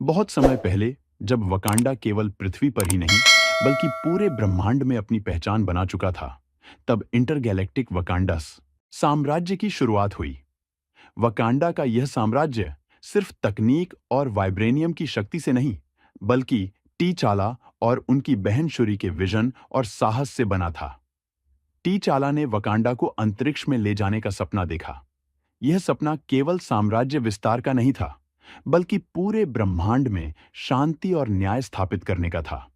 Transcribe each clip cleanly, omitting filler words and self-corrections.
बहुत समय पहले जब वकांडा केवल पृथ्वी पर ही नहीं बल्कि पूरे ब्रह्मांड में अपनी पहचान बना चुका था, तब इंटरगैलेक्टिक वकांडस साम्राज्य की शुरुआत हुई। वकांडा का यह साम्राज्य सिर्फ तकनीक और वाइब्रेनियम की शक्ति से नहीं, बल्कि टी और उनकी बहन शुरी के विजन और साहस से बना था। टी ने वकांडा को अंतरिक्ष में ले जाने का सपना देखा। यह सपना केवल साम्राज्य विस्तार का नहीं था, बल्कि पूरे ब्रह्मांड में शांति और न्याय स्थापित करने का था।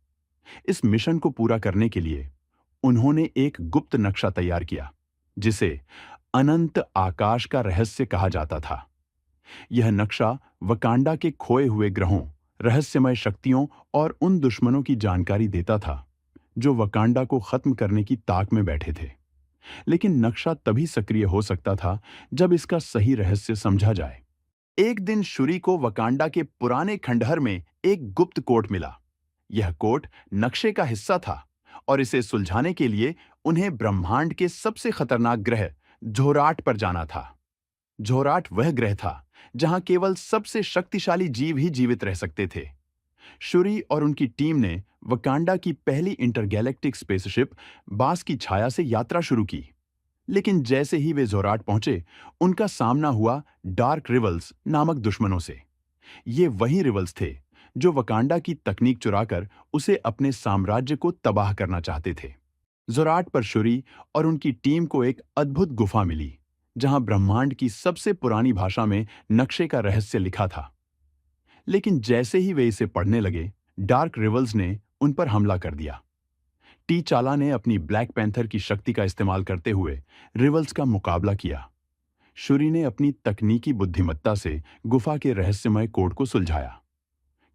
इस मिशन को पूरा करने के लिए उन्होंने एक गुप्त नक्शा तैयार किया, जिसे अनंत आकाश का रहस्य कहा जाता था। यह नक्शा वकांडा के खोए हुए ग्रहों, रहस्यमय शक्तियों और उन दुश्मनों की जानकारी देता था जो वकांडा को खत्म करने की ताक में बैठे थे। लेकिन नक्शा तभी सक्रिय हो सकता था जब इसका सही रहस्य समझा जाए। एक दिन शुरी को वकांडा के पुराने खंडहर में एक गुप्त कोड मिला। यह कोड नक्शे का हिस्सा था और इसे सुलझाने के लिए उन्हें ब्रह्मांड के सबसे खतरनाक ग्रह झोराट पर जाना था। झोराट वह ग्रह था जहां केवल सबसे शक्तिशाली जीव ही जीवित रह सकते थे। शुरी और उनकी टीम ने वकांडा की पहली इंटरगैलेक्टिक स्पेसशिप बास की छाया से यात्रा शुरू की। लेकिन जैसे ही वे जोराट पहुंचे, उनका सामना हुआ डार्क रिवल्स नामक दुश्मनों से। ये वही रिवल्स थे जो वकांडा की तकनीक चुराकर उसे अपने साम्राज्य को तबाह करना चाहते थे। जोराट पर शुरी और उनकी टीम को एक अद्भुत गुफा मिली, जहां ब्रह्मांड की सबसे पुरानी भाषा में नक्शे का रहस्य लिखा था। लेकिन जैसे ही वे इसे पढ़ने लगे, डार्क रिवल्स ने उन पर हमला कर दिया। टी ने अपनी ब्लैक पैंथर की शक्ति का इस्तेमाल करते हुए रिवल्स का मुकाबला किया। शुरी ने अपनी तकनीकी बुद्धिमत्ता से गुफा के रहस्यमय कोड को सुलझाया।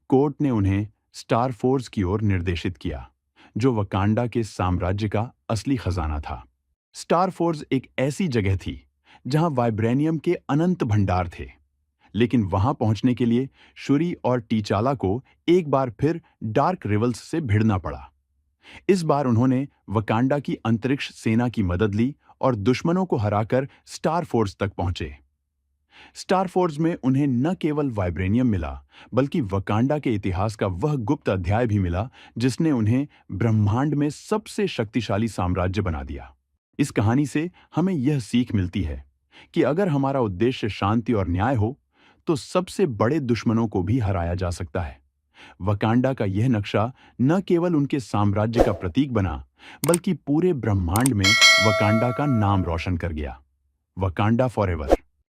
कोड ने उन्हें स्टार फोर्स की ओर निर्देशित किया, जो वकांडा के साम्राज्य का असली खजाना था। स्टार फोर्स एक ऐसी जगह थी जहां वाइब्रेनियम के अनंत भंडार थे। लेकिन वहां पहुंचने के लिए शुरी और टीचाला को एक बार फिर डार्क रिवल्स से भिड़ना पड़ा। इस बार उन्होंने वकांडा की अंतरिक्ष सेना की मदद ली और दुश्मनों को हराकर स्टार फोर्स तक पहुंचे। स्टार फोर्स में उन्हें न केवल वाइब्रेनियम मिला, बल्कि वकांडा के इतिहास का वह गुप्त अध्याय भी मिला जिसने उन्हें ब्रह्मांड में सबसे शक्तिशाली साम्राज्य बना दिया। इस कहानी से हमें यह सीख मिलती है कि अगर हमारा उद्देश्य शांति और न्याय हो, तो सबसे बड़े दुश्मनों को भी हराया जा सकता है। वकांडा का यह नक्शा न केवल उनके साम्राज्य का प्रतीक बना, बल्कि पूरे ब्रह्मांड में वकांडा का नाम रोशन कर गया। Wakanda forever.